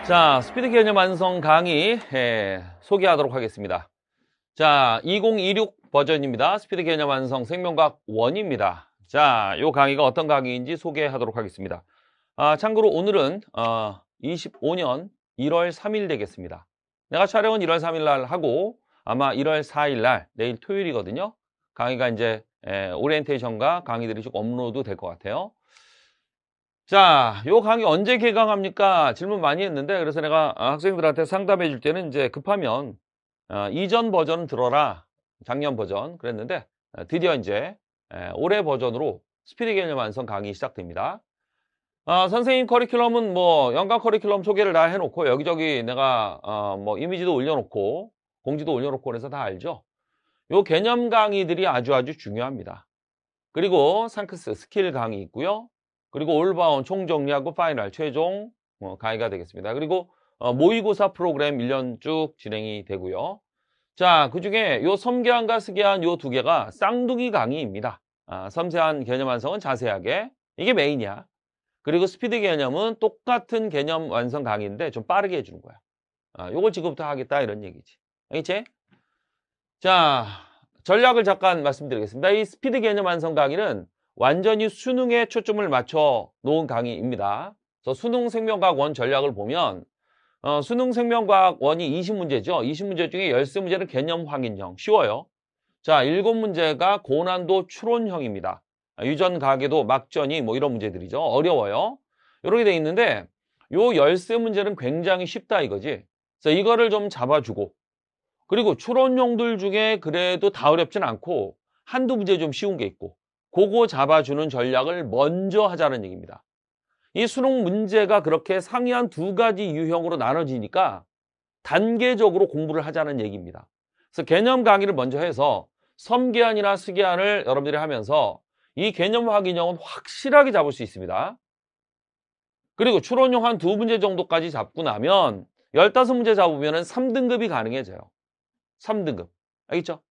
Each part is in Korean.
자, 스피드 개념 완성 강의 소개하도록 하겠습니다. 자, 2026 버전입니다. 스피드 개념 완성 생명과학 1입니다. 자, 요 강의가 어떤 강의인지 소개하도록 하겠습니다. 참고로 오늘은 25년 1월 3일 되겠습니다. 내가 촬영은 1월 3일 날 하고 아마 1월 4일 날 내일 토요일이거든요. 강의가 이제 오리엔테이션과 강의들이 쭉 업로드 될 것 같아요. 자, 요 강의 언제 개강합니까? 질문 많이 했는데, 그래서 내가 학생들한테 상담해 줄 때는 이제 급하면 이전 버전 들어라. 작년 버전 그랬는데 드디어 이제 올해 버전으로 스피드 개념 완성 강의 시작됩니다. 선생님 커리큘럼은 뭐 연간 커리큘럼 소개를 다 해놓고 여기저기 내가 뭐 이미지도 올려놓고 공지도 올려놓고 그래서 다 알죠. 요 개념 강의들이 아주 중요합니다. 그리고 상크스 스킬 강의 있고요. 그리고 올바운 총정리하고 파이널 최종 강의가 되겠습니다. 그리고 모의고사 프로그램 1년 쭉 진행이 되고요. 자, 그중에 요 섬계환과 스계환 요 두 개가 쌍둥이 강의입니다. 섬세한 개념 완성은 자세하게 이게 메인이야. 그리고 스피드 개념은 똑같은 개념 완성 강의인데 좀 빠르게 해주는 거야. 요걸 지금부터 하겠다 이런 얘기지. 알겠지? 자, 전략을 잠깐 말씀드리겠습니다. 이 스피드 개념 완성 강의는 완전히 수능에 초점을 맞춰 놓은 강의입니다. 그래서 수능 생명과학 1 전략을 보면 수능 생명과학 1이 20문제죠. 20문제 중에 13문제는 개념 확인형, 쉬워요. 자, 7문제가 고난도 추론형입니다. 유전 가계도 막전이 뭐 이런 문제들이죠. 어려워요. 이렇게 돼 있는데 요 13문제는 굉장히 쉽다 이거지. 그래서 이거를 좀 잡아주고, 그리고 추론용들 중에 그래도 다 어렵진 않고 한두 문제 좀 쉬운 게 있고 그거 잡아주는 전략을 먼저 하자는 얘기입니다. 이 수능 문제가 그렇게 상이한 두 가지 유형으로 나눠지니까 단계적으로 공부를 하자는 얘기입니다. 그래서 개념 강의를 먼저 해서 섬계환이나 스계환을 여러분들이 하면서 이 개념 확인형은 확실하게 잡을 수 있습니다. 그리고 추론용 한 2문제 정도까지 잡고 나면 15문제 잡으면 3등급이 가능해져요. 3등급. 알겠죠?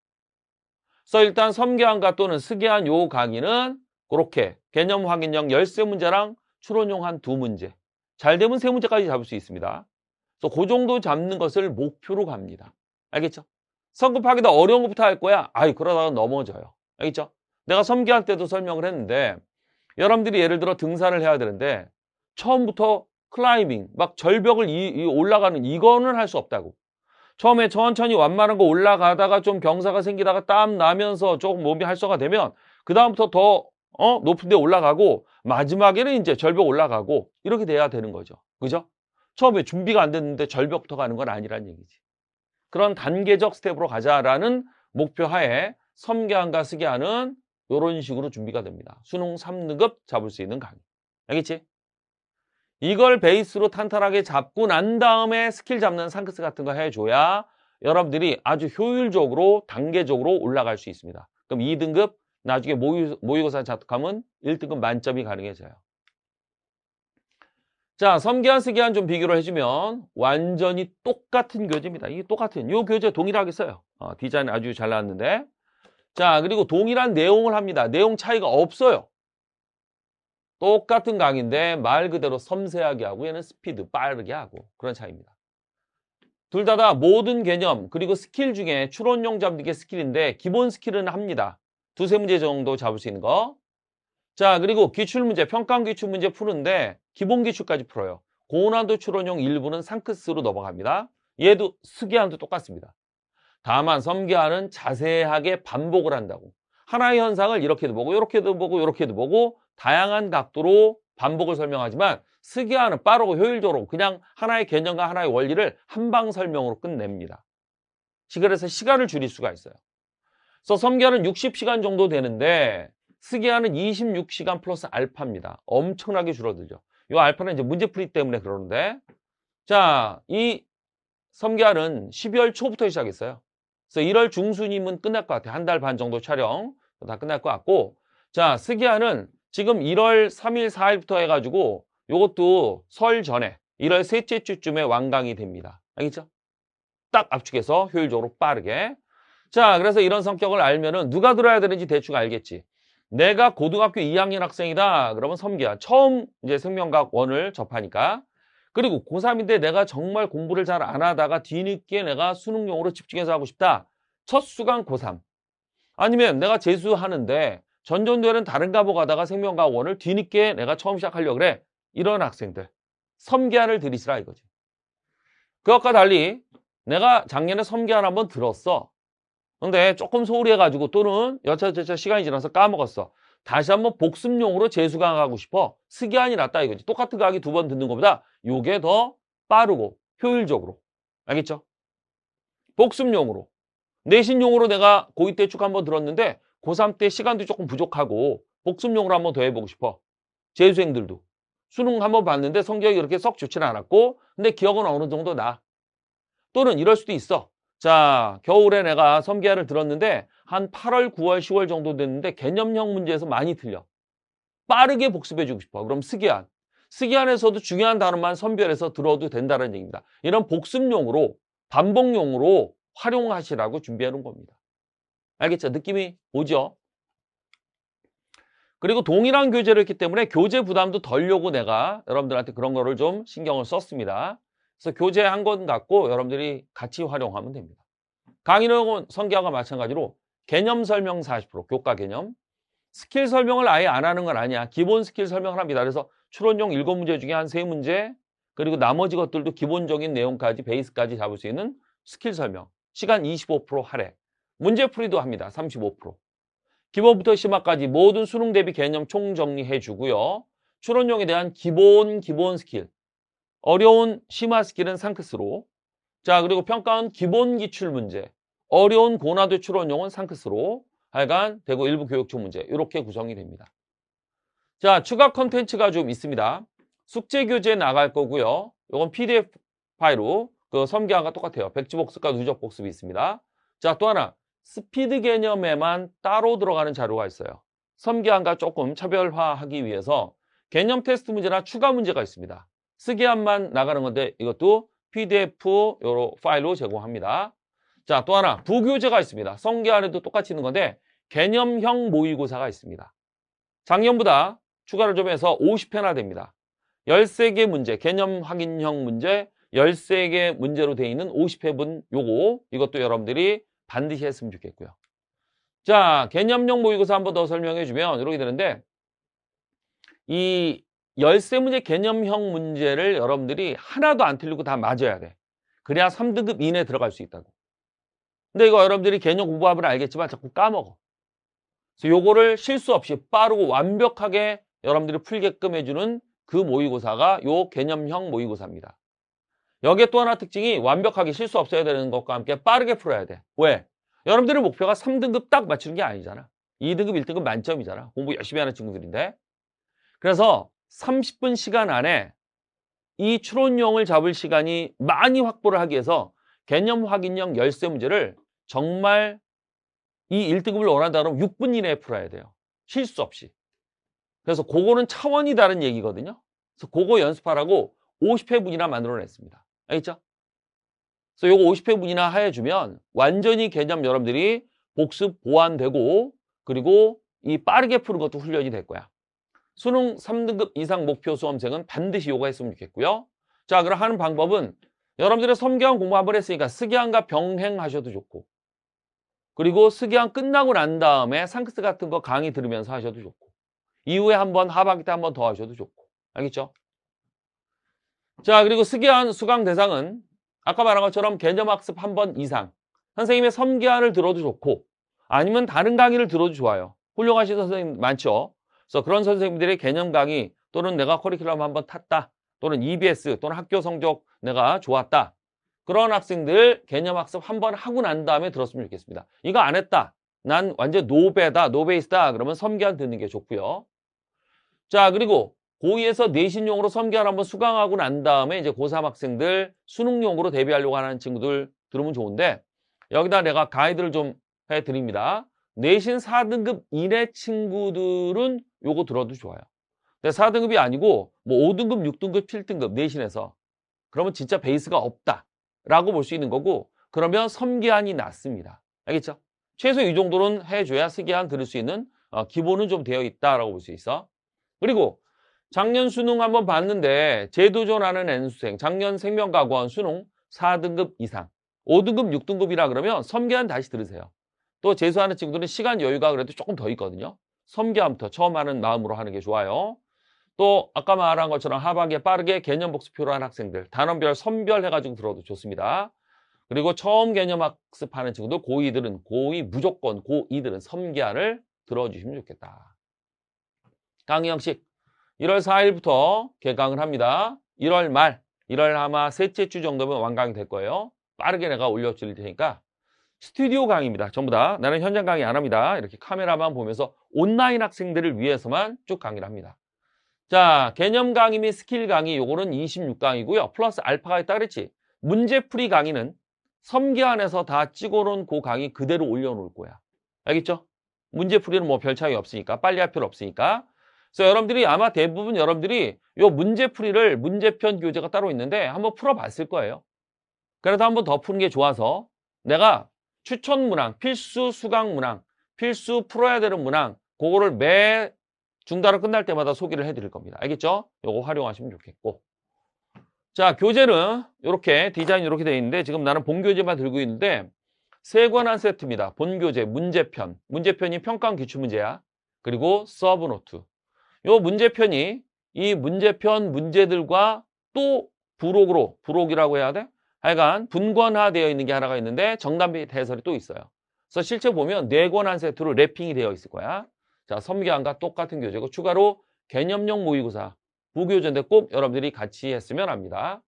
그래서 일단 섬계환과 또는 스계환 요 강의는 그렇게 개념 확인형 13문제랑 추론용 한 2문제. 잘 되면 3문제까지 잡을 수 있습니다. 그래서 그 정도 잡는 것을 목표로 갑니다. 알겠죠? 성급하게 더 어려운 것부터 할 거야? 그러다가 넘어져요. 알겠죠? 내가 섬계환 때도 설명을 했는데 여러분들이 예를 들어 등산을 해야 되는데 처음부터 클라이밍, 막 절벽을 올라가는 이거는 할 수 없다고. 처음에 천천히 완만한 거 올라가다가 좀 경사가 생기다가 땀 나면서 조금 몸이 활성화 되면 그 다음부터 더 높은 데 올라가고 마지막에는 이제 절벽 올라가고 이렇게 돼야 되는 거죠. 그죠? 처음에 준비가 안 됐는데 절벽부터 가는 건 아니란 얘기지. 그런 단계적 스텝으로 가자라는 목표 하에 섬계환과 스계환은 이런 식으로 준비가 됩니다. 수능 3등급 잡을 수 있는 강의. 알겠지? 이걸 베이스로 탄탄하게 잡고 난 다음에 스킬 잡는 상크스 같은 거 해줘야 여러분들이 아주 효율적으로 단계적으로 올라갈 수 있습니다. 그럼 2등급 나중에 모의고사 자격하면 1등급 만점이 가능해져요. 자, 섬계환, 스계환 좀 비교를 해주면 완전히 똑같은 교재입니다. 이게 똑같은 이 교재 동일하게 써요. 디자인 아주 잘 나왔는데. 자, 그리고 동일한 내용을 합니다. 내용 차이가 없어요. 똑같은 강의인데 말 그대로 섬세하게 하고 얘는 스피드 빠르게 하고 그런 차이입니다. 둘 다 모든 개념 그리고 스킬 중에 추론용 잡는 게 스킬인데 기본 스킬은 합니다. 2-3문제 정도 잡을 수 있는 거. 자, 그리고 기출문제, 평가원 기출문제 푸는데 기본 기출까지 풀어요. 고난도 추론용 일부는 상크스로 넘어갑니다. 얘도 스계환도 똑같습니다. 다만 섬계환은 자세하게 반복을 한다고. 하나의 현상을 이렇게도 보고 이렇게도 보고 이렇게도 보고 다양한 각도로 반복을 설명하지만 스계환은 빠르고 효율적으로 그냥 하나의 개념과 하나의 원리를 한방 설명으로 끝냅니다. 그래서 시간을 줄일 수가 있어요. 그래서 섬계환은 60시간 정도 되는데 스계환은 26시간 플러스 알파입니다. 엄청나게 줄어들죠. 이 알파는 이제 문제풀이 때문에 그러는데, 자, 이 섬계환은 12월 초부터 시작했어요. 그래서 1월 중순이면 끝날 것 같아요. 한 달 반 정도 촬영 다 끝날 것 같고, 자, 스계환은 지금 1월 3일, 4일부터 해가지고 요것도 설 전에 1월 셋째 주쯤에 완강이 됩니다. 알겠죠? 딱 압축해서 효율적으로 빠르게. 자, 그래서 이런 성격을 알면은 누가 들어야 되는지 대충 알겠지. 내가 고등학교 2학년 학생이다. 그러면 섬계환. 처음 이제 생명과학 1을 접하니까. 그리고 고3인데 내가 정말 공부를 잘 안 하다가 뒤늦게 내가 수능용으로 집중해서 하고 싶다. 첫 수강 고3. 아니면 내가 재수하는데 전전도에는 다른 과목 하다가 생명과학원을 뒤늦게 내가 처음 시작하려고 그래. 이런 학생들. 섬기한을 들이시라 이거지. 그것과 달리 내가 작년에 섬기한 한번 들었어. 근데 조금 소홀히 해가지고 또는 여차저차 시간이 지나서 까먹었어. 다시 한번 복습용으로 재수강하고 싶어. 스기한이 낫다 이거지. 똑같은 강의 2번 듣는 것보다 요게 더 빠르고 효율적으로. 알겠죠? 복습용으로. 내신용으로 내가 고2 때 쭉 한번 들었는데 고3 때 시간도 조금 부족하고 복습용으로 한번 더 해보고 싶어. 재수생들도. 수능 한번 봤는데 성적이 그렇게 썩 좋지는 않았고 근데 기억은 어느 정도 나. 또는 이럴 수도 있어. 자, 겨울에 내가 섬기한을 들었는데 한 8월, 9월, 10월 정도 됐는데 개념형 문제에서 많이 틀려. 빠르게 복습해주고 싶어. 그럼 스기한. 스기한에서도 중요한 단어만 선별해서 들어도 된다는 얘기입니다. 이런 복습용으로, 반복용으로 활용하시라고 준비해 놓은 겁니다. 알겠죠? 느낌이 오죠? 그리고 동일한 교재를 했기 때문에 교재 부담도 덜려고 내가 여러분들한테 그런 거를 좀 신경을 썼습니다. 그래서 교재 한 권 갖고 여러분들이 같이 활용하면 됩니다. 강의는 성기하고 마찬가지로 개념 설명 40%, 교과 개념. 스킬 설명을 아예 안 하는 건 아니야. 기본 스킬 설명을 합니다. 그래서 추론용 7문제 중에 한 3문제, 그리고 나머지 것들도 기본적인 내용까지, 베이스까지 잡을 수 있는 스킬 설명. 시간 25% 할애. 문제풀이도 합니다. 35%. 기본부터 심화까지 모든 수능 대비 개념 총정리해 주고요. 추론용에 대한 기본 스킬. 어려운 심화 스킬은 상크스로. 자, 그리고 평가원 기본 기출 문제. 어려운 고난도 추론용은 상크스로. 하여간 대구 일부 교육청 문제. 이렇게 구성이 됩니다. 자, 추가 컨텐츠가 좀 있습니다. 숙제 교재 나갈 거고요. 이건 PDF 파일로 그 섬기한과 똑같아요. 백지 복습과 누적 복습이 있습니다. 자, 또 하나. 스피드 개념에만 따로 들어가는 자료가 있어요. 섬기한과 조금 차별화하기 위해서 개념 테스트 문제나 추가 문제가 있습니다. 스기한만 나가는 건데 이것도 PDF 요로 파일로 제공합니다. 자, 또 하나 부교재가 있습니다. 성기한에도 똑같이 있는 건데 개념형 모의고사가 있습니다. 작년보다 추가를 좀 해서 50회나 됩니다. 13개 문제, 개념 확인형 문제 13개 문제로 되어 있는 50회분 요거 이것도 여러분들이 반드시 했으면 좋겠고요. 자, 개념형 모의고사 한 번 더 설명해 주면 이렇게 되는데 이 13문제 개념형 문제를 여러분들이 하나도 안 틀리고 다 맞아야 돼. 그래야 3등급 이내에 들어갈 수 있다고. 근데 이거 여러분들이 개념 공부하면 알겠지만 자꾸 까먹어. 그래서 요거를 실수 없이 빠르고 완벽하게 여러분들이 풀게끔 해주는 그 모의고사가 요 개념형 모의고사입니다. 여기에 또 하나 특징이 완벽하게 실수 없어야 되는 것과 함께 빠르게 풀어야 돼. 왜? 여러분들의 목표가 3등급 딱 맞추는 게 아니잖아. 2등급, 1등급 만점이잖아. 공부 열심히 하는 친구들인데. 그래서 30분 시간 안에 이 추론용을 잡을 시간이 많이 확보를 하기 위해서 개념 확인형 13문제를 정말 이 1등급을 원한다 그러면 6분 이내에 풀어야 돼요. 실수 없이. 그래서 그거는 차원이 다른 얘기거든요. 그래서 그거 연습하라고 50회분이나 만들어냈습니다. 알겠죠? 그래서 요거 50회분이나 해주면 완전히 개념 여러분들이 복습 보완되고 그리고 이 빠르게 푸는 것도 훈련이 될 거야. 수능 3등급 이상 목표 수험생은 반드시 요거 했으면 좋겠고요. 자, 그럼 하는 방법은 여러분들의 섬기한 공부 한번 했으니까 스기한과 병행하셔도 좋고 그리고 스기한 끝나고 난 다음에 상크스 같은 거 강의 들으면서 하셔도 좋고 이후에 한번 하반기 때 한번 더 하셔도 좋고 알겠죠? 자, 그리고 스기한 수강 대상은 아까 말한 것처럼 개념학습 한 번 이상 선생님의 섬기한을 들어도 좋고 아니면 다른 강의를 들어도 좋아요. 훌륭하신 선생님 많죠? 그래서 그런 선생님들의 개념 강의 또는 내가 커리큘럼 한번 탔다 또는 EBS 또는 학교 성적 내가 좋았다 그런 학생들 개념학습 한번 하고 난 다음에 들었으면 좋겠습니다. 이거 안 했다. 난 완전 노베다, 노베이스다. 그러면 섬기한 듣는 게 좋고요. 자, 그리고 고2에서 내신용으로 섬기한 한번 수강하고 난 다음에 이제 고3 학생들 수능용으로 대비하려고 하는 친구들 들으면 좋은데 여기다 내가 가이드를 좀 해드립니다. 내신 4등급 이내 친구들은 요거 들어도 좋아요. 근데 4등급이 아니고 뭐 5등급, 6등급, 7등급 내신에서 그러면 진짜 베이스가 없다 라고 볼 수 있는 거고 그러면 섬기한이 낫습니다. 알겠죠? 최소 이 정도는 해줘야 스기한 들을 수 있는 기본은 좀 되어 있다라고 볼 수 있어. 그리고 작년 수능 한번 봤는데 재도전하는 N수생, 작년 생명과학원 수능 4등급 이상, 5등급, 6등급이라 그러면 섬기한 다시 들으세요. 또 재수하는 친구들은 시간 여유가 그래도 조금 더 있거든요. 섬기함부터 처음 하는 마음으로 하는 게 좋아요. 또 아까 말한 것처럼 하반기에 빠르게 개념 복습표로 한 학생들, 단원별, 선별 해가지고 들어도 좋습니다. 그리고 처음 개념 학습하는 친구들, 고2들은 고2 무조건, 고2들은 섬기한을 들어주시면 좋겠다. 강의 형식 1월 4일부터 개강을 합니다. 1월 말, 1월 아마 셋째 주 정도면 완강이 될 거예요. 빠르게 내가 올려드릴 테니까 스튜디오 강의입니다. 전부 다. 나는 현장 강의 안 합니다. 이렇게 카메라만 보면서 온라인 학생들을 위해서만 쭉 강의를 합니다. 자, 개념 강의 및 스킬 강의 요거는 26강이고요. 플러스 알파가 있다 그랬지. 문제풀이 강의는 섬기안에서 다 찍어놓은 그 강의 그대로 올려놓을 거야. 알겠죠? 문제풀이는 뭐 별 차이 없으니까 빨리 할 필요 없으니까. 그래서 여러분들이 아마 대부분 여러분들이 요 문제풀이를 문제편 교재가 따로 있는데 한번 풀어봤을 거예요. 그래도 한번 더 푸는 게 좋아서 내가 추천 문항, 필수 수강 문항, 필수 풀어야 되는 문항 그거를 매 중단을 끝날 때마다 소개를 해드릴 겁니다. 알겠죠? 요거 활용하시면 좋겠고. 자, 교재는 이렇게 디자인 이렇게 되어 있는데 지금 나는 본교재만 들고 있는데 세 권한 세트입니다. 본교재, 문제편, 문제편이 평가원 기출문제야. 그리고 서브노트. 요 문제편이 이 문제편 문제들과 또 부록이라고 해야 돼? 하여간 분권화되어 있는 게 하나가 있는데 정답 및 해설이 또 있어요. 그래서 실제 보면 4권한 세트로 랩핑이 되어 있을 거야. 자, 섬기안과 똑같은 교재고 추가로 개념용 모의고사 부교재인데 꼭 여러분들이 같이 했으면 합니다.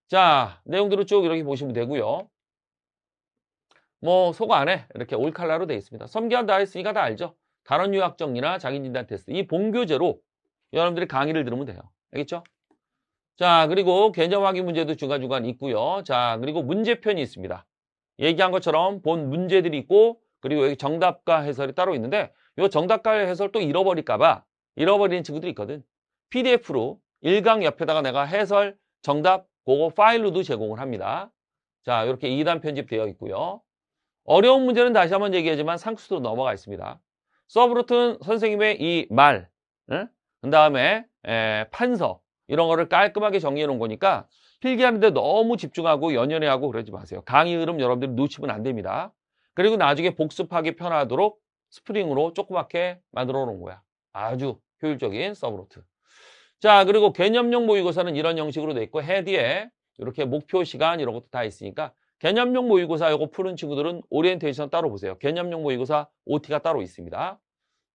자, 내용들을 쭉 이렇게 보시면 되고요. 뭐 소거 안 해. 이렇게 올칼라로 되어 있습니다. 섬기안 다 했으니까 다 알죠? 단원 유학 정리나 자기진단 테스트 이 본교재로 여러분들이 강의를 들으면 돼요. 알겠죠? 자, 그리고 개념 확인 문제도 중간중간 있고요. 자, 그리고 문제편이 있습니다. 얘기한 것처럼 본 문제들이 있고 그리고 여기 정답과 해설이 따로 있는데 이 정답과 해설 또 잃어버릴까봐 잃어버리는 친구들이 있거든. PDF로 1강 옆에다가 내가 해설, 정답, 그거 파일로도 제공을 합니다. 자, 이렇게 2단 편집되어 있고요. 어려운 문제는 다시 한번 얘기하지만 상수도 넘어가 있습니다. 서브노트는 선생님의 이 말, 그 다음에 판서 이런 거를 깔끔하게 정리해 놓은 거니까 필기하는데 너무 집중하고 연연해 하고 그러지 마세요. 강의 흐름 여러분들이 놓치면 안 됩니다. 그리고 나중에 복습하기 편하도록 스프링으로 조그맣게 만들어 놓은 거야. 아주 효율적인 서브노트. 자, 그리고 개념용 모의고사는 이런 형식으로 돼 있고 헤디에 이렇게 목표 시간 이런 것도 다 있으니까 개념용 모의고사 이거 푸는 친구들은 오리엔테이션 따로 보세요. 개념용 모의고사 OT가 따로 있습니다.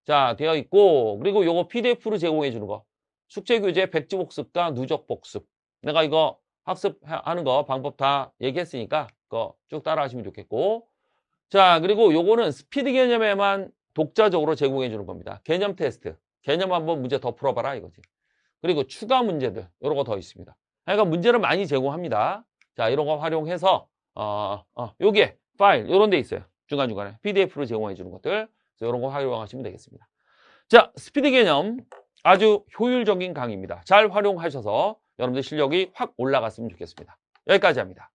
자, 되어 있고 그리고 요거 PDF로 제공해 주는 거. 숙제교재 백지복습과 누적복습. 내가 이거 학습하는 거 방법 다 얘기했으니까 그거 쭉 따라 하시면 좋겠고. 자, 그리고 요거는 스피드 개념에만 독자적으로 제공해 주는 겁니다. 개념 테스트. 개념 한번 문제 더 풀어봐라 이거지. 그리고 추가 문제들 이런 거 더 있습니다. 그러니까 문제를 많이 제공합니다. 자, 이런 거 활용해서 요게 파일 요런 데 있어요. 중간중간에 PDF로 제공해 주는 것들. 그래서 이런 거 활용하시면 되겠습니다. 자, 스피드 개념 아주 효율적인 강의입니다. 잘 활용하셔서 여러분들 실력이 확 올라갔으면 좋겠습니다. 여기까지 합니다.